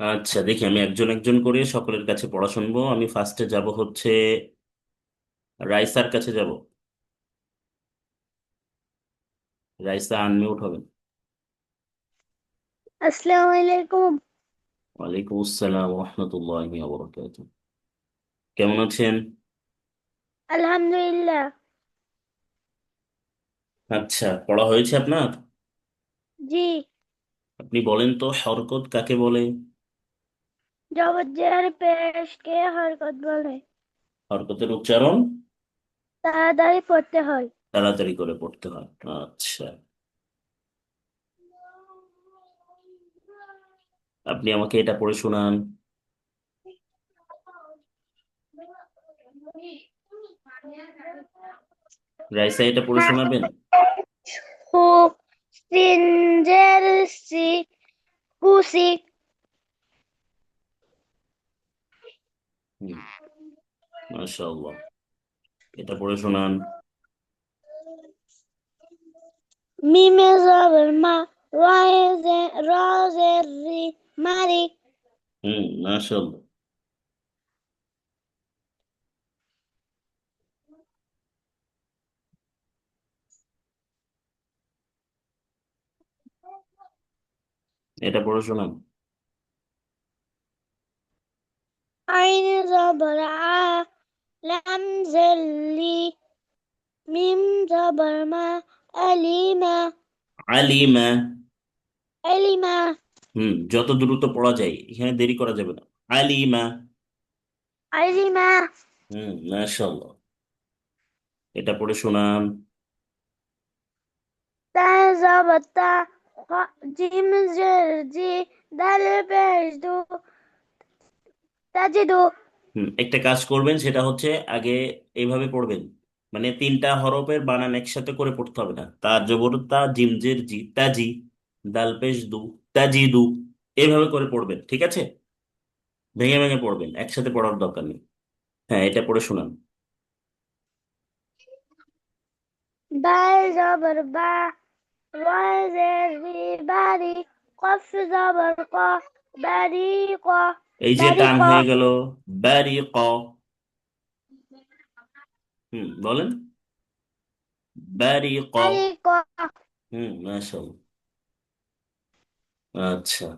আচ্ছা, দেখি আমি একজন একজন করে সকলের কাছে পড়া শুনবো। আমি ফার্স্টে যাব হচ্ছে রাইসার কাছে যাব। রাইসা, আনমিউট হবেন। আসসালামু আলাইকুম। ওয়ালাইকুম আসসালাম রহমতুল্লাহি ওয়া বারাকাতুহু। কেমন আছেন? আলহামদুলিল্লাহ। আচ্ছা, পড়া হয়েছে আপনার? জি। আপনি বলেন তো হরকত কাকে বলে? জবর পেশকে হরকত বলে। হরকতের উচ্চারণ তাড়াতাড়ি পড়তে হয়। তাড়াতাড়ি করে পড়তে হয়। আচ্ছা, আপনি আমাকে এটা পড়ে শোনান। রাইসা, এটা পড়ে শোনাবেন? হু সিনজের সি কুসি। হুম, মাশাআল্লাহ। এটা পড়ে শোনান। মিমে জবর মা রজের রি মারি। মাশাআল্লাহ। এটা পড়ে শোনান। আইনে জবর আ লামজের লি মিম জবর মা আলিমা আলিমা। আলিমা যত দ্রুত পড়া যায়, এখানে দেরি করা যাবে না। আলিমা। আলিমা। মাশাআল্লাহ। এটা পড়ে শোনান। তা জবর তা জিম জের জি দাল পেশ দু তাজিদু। একটা কাজ করবেন, সেটা হচ্ছে আগে এইভাবে পড়বেন। মানে তিনটা হরফের বানান একসাথে করে পড়তে হবে না। তা জবর তা, জিম জের জি, তাজি, দাল পেশ দু, তাজিদু। এইভাবে করে পড়বেন, ঠিক আছে? ভেঙে ভেঙে পড়বেন, একসাথে পড়ার দরকার নেই। হ্যাঁ, এটা পড়ে শোনান। বা জবর বা ওয়া জের রি বারি কফ জবর ক বারি ক এই যে বারি টান ক হয়ে গেল, বারি ক। বলেন। বারি ক। বারি ক। মাশাআল্লাহ। আচ্ছা,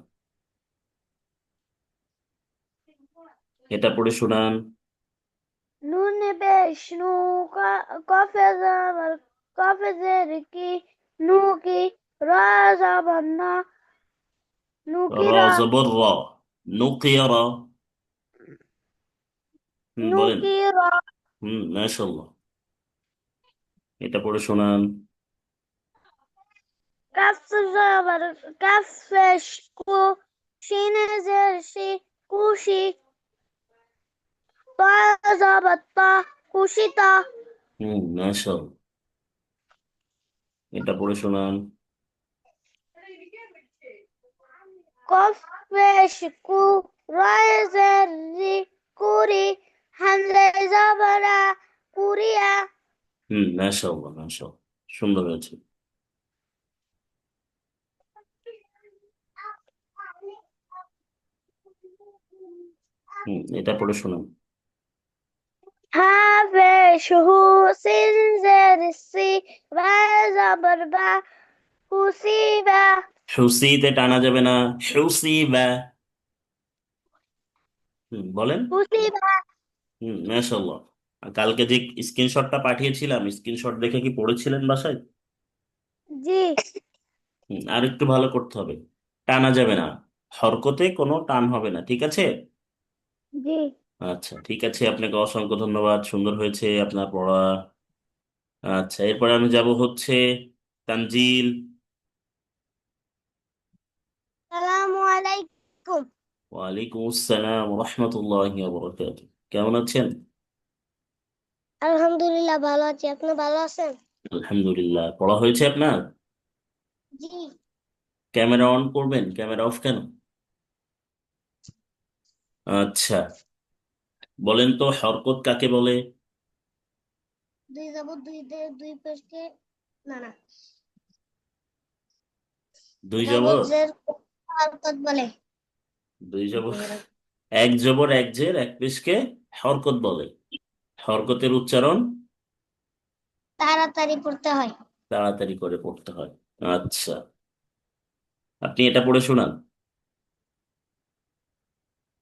এটা পড়ে শোনান। নুন পেশ নু কফ জবর কফ জের কি নু কি রা জবর না র নুকিরা জবর র, নুকিরা। বলেন। নুকিরা। মাশাআল্লাহ। এটা পড়ে শোনান। কাফ জবর কাফ পেশ কু শিন জের শি কুশি তা জবর তা কুশিতা মাশাআল্লাহ। এটা পড়ে শোনান। কফ পেশ কু রয় জের রি কুরি হামজা জবরা কুরিয়া। মাশাআল্লাহ, মাশাআল্লাহ। সুন্দর হয়েছে। এটা পড়ে শোনান। হা পেশ হু সিন জের সি বা জবর বা হুসিবা হুসিতে টানা যাবে না। হুসিবা। বলেন। হুসিবা। মাশাআল্লাহ। আর কালকে যে স্ক্রিনশটটা পাঠিয়েছিলাম, স্ক্রিনশট দেখে কি পড়েছিলেন বাসায়? জি। আর একটু ভালো করতে হবে। টানা যাবে না। হরকতে কোনো টান হবে না, ঠিক আছে? জি। আচ্ছা, ঠিক আছে, আপনাকে অসংখ্য ধন্যবাদ। সুন্দর হয়েছে আপনার পড়া। আচ্ছা, এরপরে আমি যাব হচ্ছে তানজিল। সালামু আলাইকুম। ওয়ালাইকুম আসসালাম রহমতুল্লাহি ওয়া বারাকাতুহু। কেমন আছেন? আলহামদুলিল্লাহ ভালো আছি, আপনি ভালো আছেন? আলহামদুলিল্লাহ। পড়া হয়েছে আপনার? জি। ক্যামেরা অন করবেন, ক্যামেরা অফ কেন? আচ্ছা, বলেন তো হরকত কাকে বলে? দুই জবর দুই দে দুই পেশকে না না দুই জবর জবর। জের হরকত বলে। দুই জবর, এক জবর এক জের এক পেশকে হরকত বলে। হরকতের উচ্চারণ তাড়াতাড়ি পড়তে হয়। তাড়াতাড়ি করে পড়তে হয়। আচ্ছা, আপনি এটা পড়ে শোনান।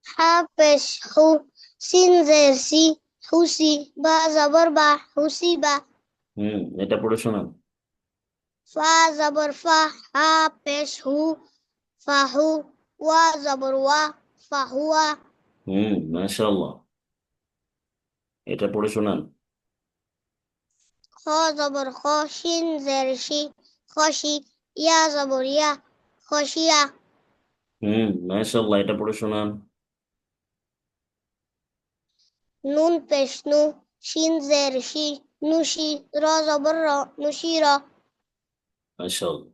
হা পেশ হু, সিন জের সি, হুসি, বা জবর বা, হুসি বা। এটা পড়ে শোনান। ফা জবর ফা, হা পেশ হু, ফাহু, ওয়া জবর ওয়া, ফাহুয়া। মাশাআল্লাহ, এটা পড়ে শোনান। খ জবর খ, শিন জের শি, খসি, ইয়া জবর ইয়া, খসিয়া। মাশাআল্লাহ, এটা পড়ে শোনান। নুন পেশ নু, শিন জের শি, নুশি, র জবর র, নুশির। মাশাআল্লাহ,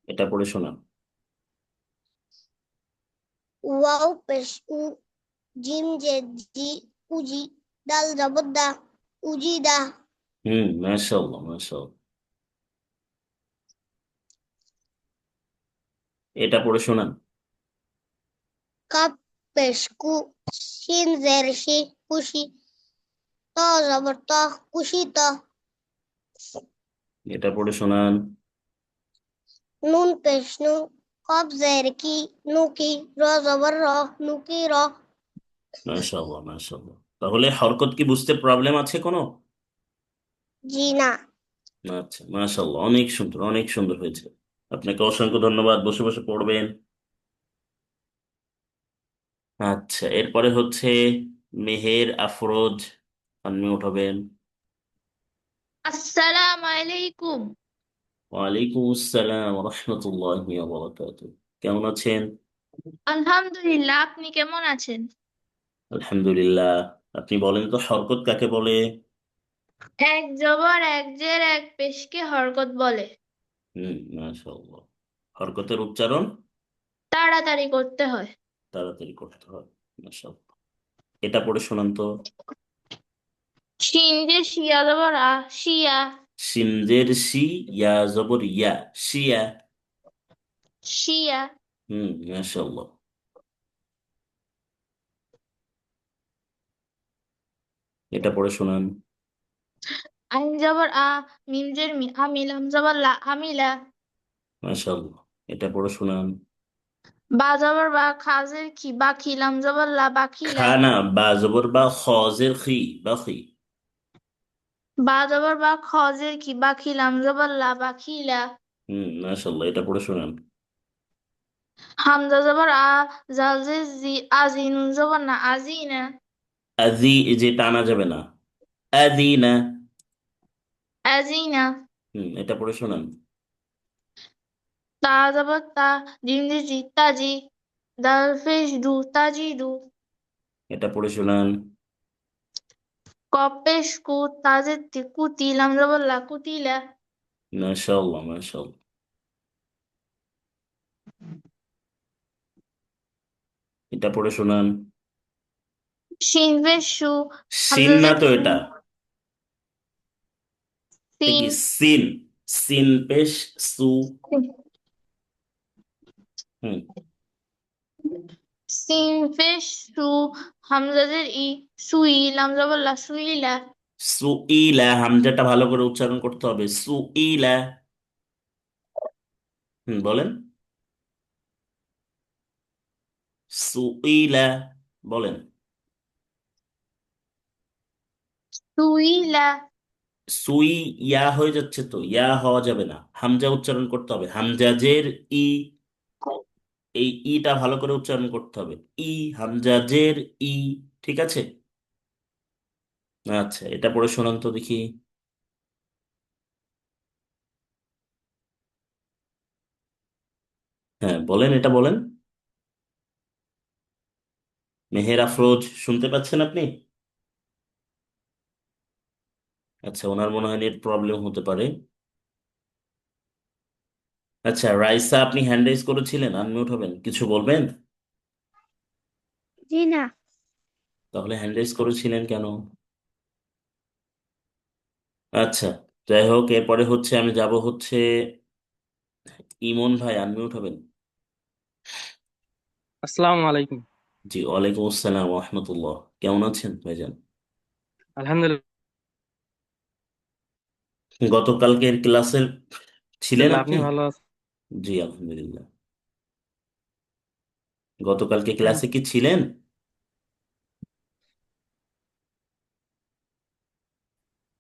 এটা পড়ে শোনান। ওয়াও পেশ উ, জিম জের জি, উজি, দাল জবর দা, উজিদা। মাশাআল্লাহ, মাশাআল্লাহ, এটা পড়ে শোনান। কাপ পেশ কু, শিন জের শি, কুশি, ত জবর ত, কুশি ত। এটা পড়ে শোনান। নুন পেশ নু, কফ জের কি, নুকি, র জবর র, নুকি র। মাশাআল্লাহ, মাশাআল্লাহ, তাহলে হরকত কি বুঝতে প্রবলেম আছে কোনো? জি না। আচ্ছা, মাশাআল্লাহ, অনেক সুন্দর, অনেক সুন্দর হয়েছে। আপনাকে অসংখ্য ধন্যবাদ, বসে বসে পড়বেন। আচ্ছা, এরপরে হচ্ছে মেহের আফরোজ, আনমিউট হবেন। আসসালামু আলাইকুম। ওয়ালাইকুম আসসালাম রহমতুল্লাহি ওয়া বারাকাতুহু। কেমন আছেন? আলহামদুলিল্লাহ, আপনি কেমন আছেন? আলহামদুলিল্লাহ। আপনি বলেন তো হরকত কাকে বলে? এক জবর এক জের এক পেশকে হরকত বলে। মাশাআল্লাহ, হরকতের উচ্চারণ তাড়াতাড়ি করতে হয়। তাড়াতাড়ি করতে হয়। মাশাআল্লাহ, এটা পড়ে শোনান তো। শিন যে শিয়া জবর আ, শিয়া। সিমজের শি, ইয়া জবর ইয়া, শিয়া। শিয়া। মাশাআল্লাহ, এটা পড়ে শোনান। আইন জবর আ, মিম জের মি, আমিলাম জবর লা, আমিলা। মাশাআল্লাহ, এটা পড়ে শোনান। বা জবর বা, খাজের কি, বা খিলাম জবর লা, বাখিলা। খানা, বা জবর বা, খজের খি, বাখি। বা জবর বা, খজের কি, বা খিলাম জবর লা, বাখিলা। মাশাআল্লাহ, এটা পড়ে শোনান। হামজা জবর আ, জাল জের জি, আজিন জবর না, আজিনা। আদি, যে টানা যাবে না, আদিনা। আজিনা। এটা পড়ে শোনান। তা জবর তা, জিম জের জি, তাজি, দাল পেশ দু, তাজিদু। এটা পড়ে শোনান। কফ পেশ কু, তাজের তি, কুতি, লাম জবর লা, কুতিলা। মাশাআল্লাহ, মাশাআল্লাহ, এটা পড়ে শোনান। শিন পেশ সু, সিন হামজা না জের তো সু, এটা, সিন। কি সিন, সিন পেশ সু। হুম সিন পেশ সু, হামজা জের ই, সুই, লাম জবর লা, সুইলা। সুইলা, হামজাটা ভালো করে উচ্চারণ করতে হবে, সুইলা। বলেন, সুইলা, বলেন। সুইলা। সুই, ইয়া হয়ে যাচ্ছে তো, ইয়া হওয়া যাবে না, হামজা উচ্চারণ করতে হবে, হামজাজের ই। এই ইটা ভালো করে উচ্চারণ করতে হবে, ই, হামজাজের ই। ঠিক আছে। আচ্ছা, এটা পড়ে শোনান তো দেখি। হ্যাঁ বলেন, এটা বলেন। মেহের আফরোজ, শুনতে পাচ্ছেন আপনি? আচ্ছা, ওনার মনে হয় নেট প্রবলেম হতে পারে। আচ্ছা, রাইসা, আপনি হ্যান্ড রাইজ করেছিলেন, আনমিউট হবেন, কিছু বলবেন? জি না। তাহলে হ্যান্ড রাইজ করেছিলেন কেন? আচ্ছা, যাই হোক, এরপরে হচ্ছে আমি যাব হচ্ছে ইমন ভাই আনমিউট হবেন। আসসালামু আলাইকুম। জি, ওয়ালাইকুম আসসালাম রহমতুল্লাহ। কেমন আছেন ভাইজান? আলহামদুলিল্লাহ। গতকালকের ক্লাসে ছিলেন আপনি? আপনি ভালো আছেন? জি আলহামদুলিল্লাহ। গতকালকে ক্লাসে কি ছিলেন?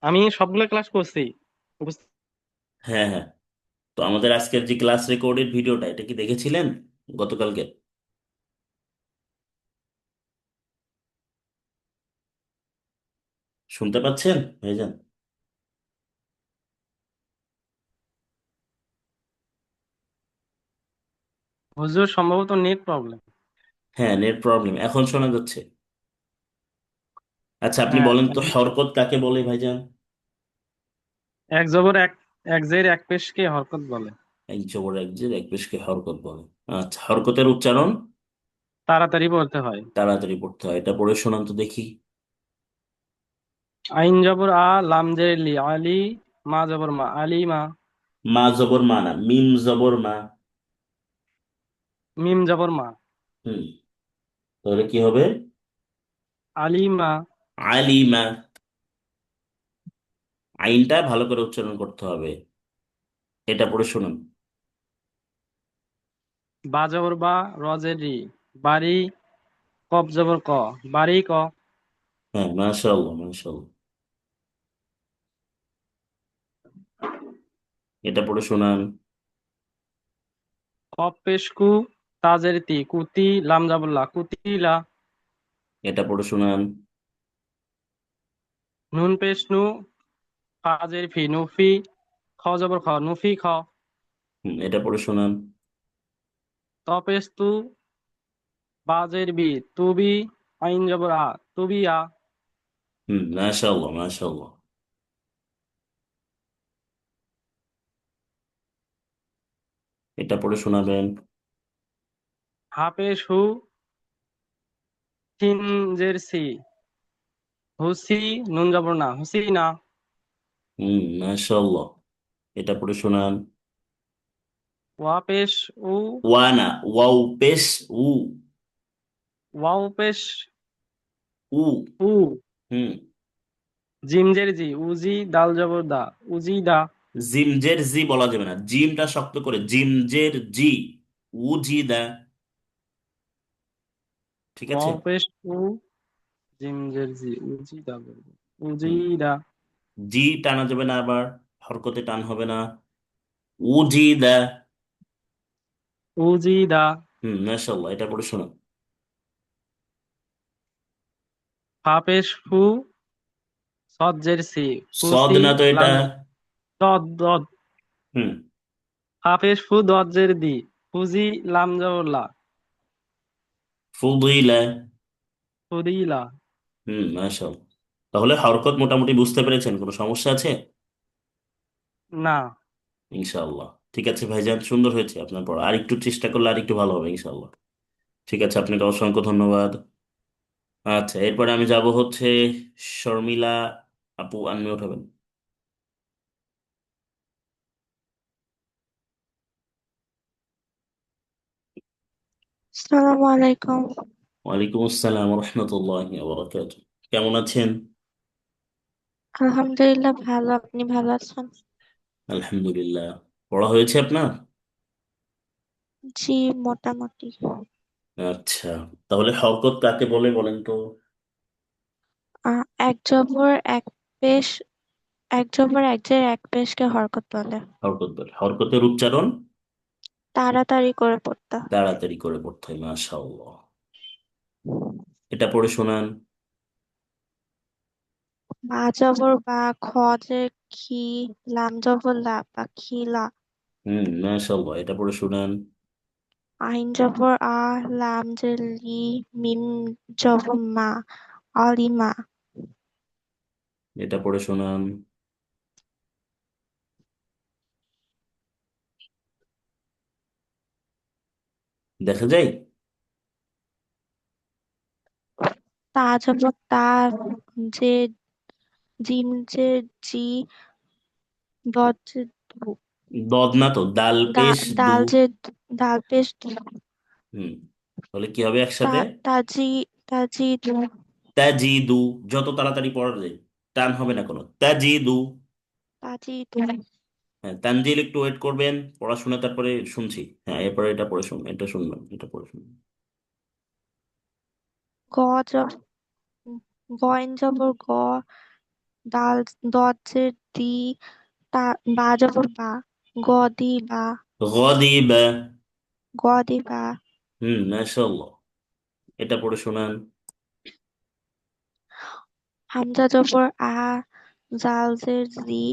আমি সবগুলো ক্লাস করছি। উপস্থিত। হ্যাঁ হ্যাঁ। তো আমাদের আজকের যে ক্লাস রেকর্ডেড ভিডিওটা, এটা কি দেখেছিলেন গতকালকে? শুনতে পাচ্ছেন ভাইজান? হুজুর সম্ভবত নেট প্রবলেম। হ্যাঁ, নেট প্রবলেম। এখন শোনা যাচ্ছে? আচ্ছা, আপনি হ্যাঁ, বলেন তো হরকত কাকে বলে ভাইজান? এক জবর এক, এক জের এক পেশকে হরকত বলে। এক জবর এক জের এক পেশকে হরকত বলে। আচ্ছা, হরকতের উচ্চারণ তাড়াতাড়ি পড়তে হয়। তাড়াতাড়ি পড়তে হয়। এটা পড়ে শোনান তো দেখি। আইন জবর আ, লাম জের লি, আলি, মা জবর মা, আলি মা। মা জবর মা না, মিম জবর মা। মিম জবর মা, হুম। তাহলে কি হবে? আলি মা। আলিমা। আইনটা ভালো করে উচ্চারণ করতে হবে। এটা পড়ে শোনান। বা জবর বা, র জের রি, বাড়ি, কব জবর ক, বাড়ি ক। হ্যাঁ, মাশাআল্লাহ মাশাআল্লাহ। এটা পড়ে শোনান। কব পেশ কু, তা জের তি, কুতি, লাম জবর লা, কুতিলা। এটা পড়ে শোনান। নুন পেশ নু, ফা জের ফি, নুফি, খ জবর খ, নুফি খ। এটা পড়ে শোনান। তপেস্তু, বাজের বি, তুবি, আইন জবর আ, তুবি আ। মাশাআল্লাহ মাশাআল্লাহ। এটা পড়ে শোনাবেন। হাপেশ হু, সিনজের সি, হুসি, নুন জবর না, হুসি না। মাশাআল্লাহ। এটা পড়ে শোনান। ওয়াপেশ উ, ওয়ানা, ওয়াও পেশ উ। ওয়াও পেশ উ। উ, হুম। জিমজের জি, উজি, দাল জবর দা, উজি দা। জিমজের জি বলা যাবে না, জিমটা শক্ত করে, জিমজের জি। উ জি দা। ঠিক আছে। ওয়াপেশ উ, জিমজের জি, উজি দা বলবো, উজি হুম। দা। জি টানা যাবে না আবার, হরকতে টান হবে না। উ জি দা। উজি দা। মাশাআল্লাহ। এটা পড়ে শোনান। ফাপেশ ফু, সজ্জের সি, সদ ফুসি, না তো এটা। লাম দদ দদ। হুম। হাফেজ ফু, দজ্জের দি, ফুজি, লাম জবর লা, ফুদিলা। ফুদিলা। মাশাআল্লাহ। তাহলে হরকত মোটামুটি বুঝতে পেরেছেন? কোনো সমস্যা আছে? না। ইনশাআল্লাহ। ঠিক আছে ভাইজান, সুন্দর হয়েছে আপনার পড়া। আর একটু চেষ্টা করলে আর একটু ভালো হবে ইনশাআল্লাহ। ঠিক আছে, আপনাকে অসংখ্য ধন্যবাদ। আচ্ছা, এরপরে আমি যাব হচ্ছে শর্মিলা আপু, আনমিউট হবেন। আসসালামু আলাইকুম। ওয়ালাইকুম আসসালাম রহমতুল্লাহি ওয়া বারাকাতুহু। কেমন আছেন? আলহামদুলিল্লাহ ভালো, আপনি ভালো আছেন? আলহামদুলিল্লাহ। পড়া হয়েছে আপনার? জি, মোটামুটি। আচ্ছা, তাহলে হরকত কাকে বলে বলেন তো? এক জবর এক পেশ, এক জবর এক জের এক পেশকে হরকত বলে। হরকত বলে। হরকতের উচ্চারণ তাড়াতাড়ি করে পড়তে হয়। তাড়াতাড়ি করে পড়তে হয়। মাশাআল্লাহ। এটা পড়ে শোনান। বা জবর বা, খ জের খি, লাম জবর লা, পাখিলা। মাশাআল্লাহ। এটা পড়ে শোনান। আইন জবর আ, লাম জের লি, মিম জবর মা, অলিমা। এটা পড়ে শোনান। দেখা যায়। তা জবর তা, যে জিম জের জি, দজ জের দু। দদ না তো, দাল পেশ দু। দাল যে দাল পেশ দু হুম, তাহলে কি হবে একসাথে? তাজি তাজি দু তাজিদু। যত তাড়াতাড়ি পড়া যায়, টান হবে না কোনো। তাজিদু। তাজি দু হ্যাঁ, তানজিল একটু ওয়েট করবেন, পড়াশোনা তারপরে শুনছি। হ্যাঁ, এরপরে এটা পড়ে শুনুন, এটা শুনবেন, এটা পড়ে শুনুন। গ জ গয়েন জবর গ দাল দদ যে দি বা জবর বা গ দি বা গদিবা। গ দি বা মাশাআল্লাহ। এটা পড়ে শোনান। হামজা জবর আ জাল জের জি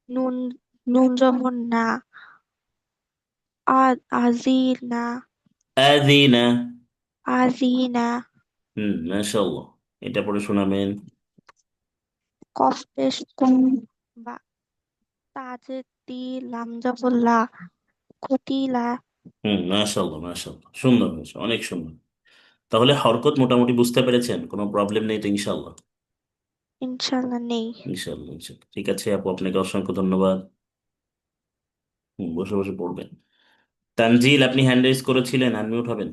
নুন নুন জবর না আজি না আযিনা। আজিনা মাশাআল্লাহ। এটা পড়ে শোনাবেন। কফ পেশ কু বা তাজে তি লাম জবর লা কুতিলা মাশাআল্লাহ, মাশাআল্লাহ, সুন্দর হয়েছে, অনেক সুন্দর। তাহলে হরকত মোটামুটি বুঝতে পেরেছেন, কোনো প্রবলেম নেই তো ইনশাআল্লাহ? ইনশাল্লাহ নেই। ইনশাআল্লাহ, ইনশাআল্লাহ। ঠিক আছে আপু, আপনাকে অসংখ্য ধন্যবাদ। বসে বসে পড়বেন। তানজিল, আপনি হ্যান্ড রেজ করেছিলেন, আনমিউট হবেন।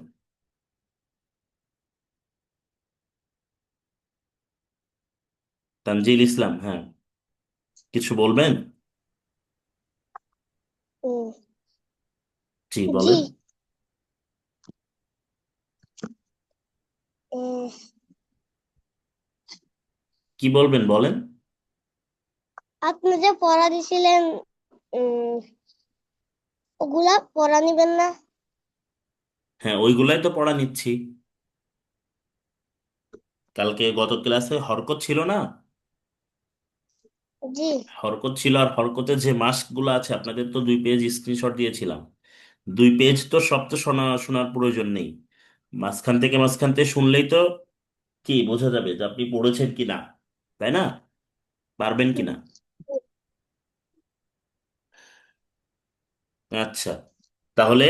তানজিল ইসলাম, হ্যাঁ, কিছু বলবেন? উম, জি জি। বলেন। উম, কি বলবেন বলেন। আপনি যে পড়া দিছিলেন, উম, ওগুলা পড়া নিবেন না? হ্যাঁ, ওইগুলাই তো পড়া নিচ্ছি। কালকে গত ক্লাসে হরকত ছিল না? জি। হরকত ছিল, আর হরকতের যে মাস্ক গুলো আছে, আপনাদের তো 2 পেজ স্ক্রিনশট দিয়েছিলাম। 2 পেজ তো সব তো শোনার প্রয়োজন নেই। মাঝখান থেকে শুনলেই তো কি বোঝা যাবে যে আপনি পড়েছেন কিনা, তাই না? পারবেন কিনা। আচ্ছা, তাহলে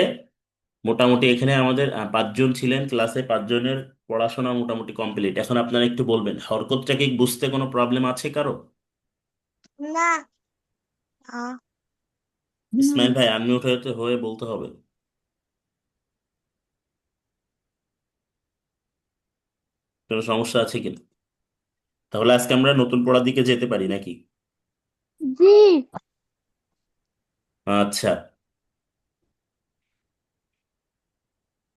মোটামুটি এখানে আমাদের 5 জন ছিলেন ক্লাসে, 5 জনের পড়াশোনা মোটামুটি কমপ্লিট। এখন আপনারা একটু বলবেন, হরকতটাকে বুঝতে কোনো প্রবলেম আছে কারো? না। না ইসমাইল ভাই, আনমিউট হয়ে হয়ে বলতে হবে। কোনো সমস্যা আছে কিনা? তাহলে আজকে আমরা নতুন পড়ার দিকে যেতে পারি নাকি? জি আচ্ছা।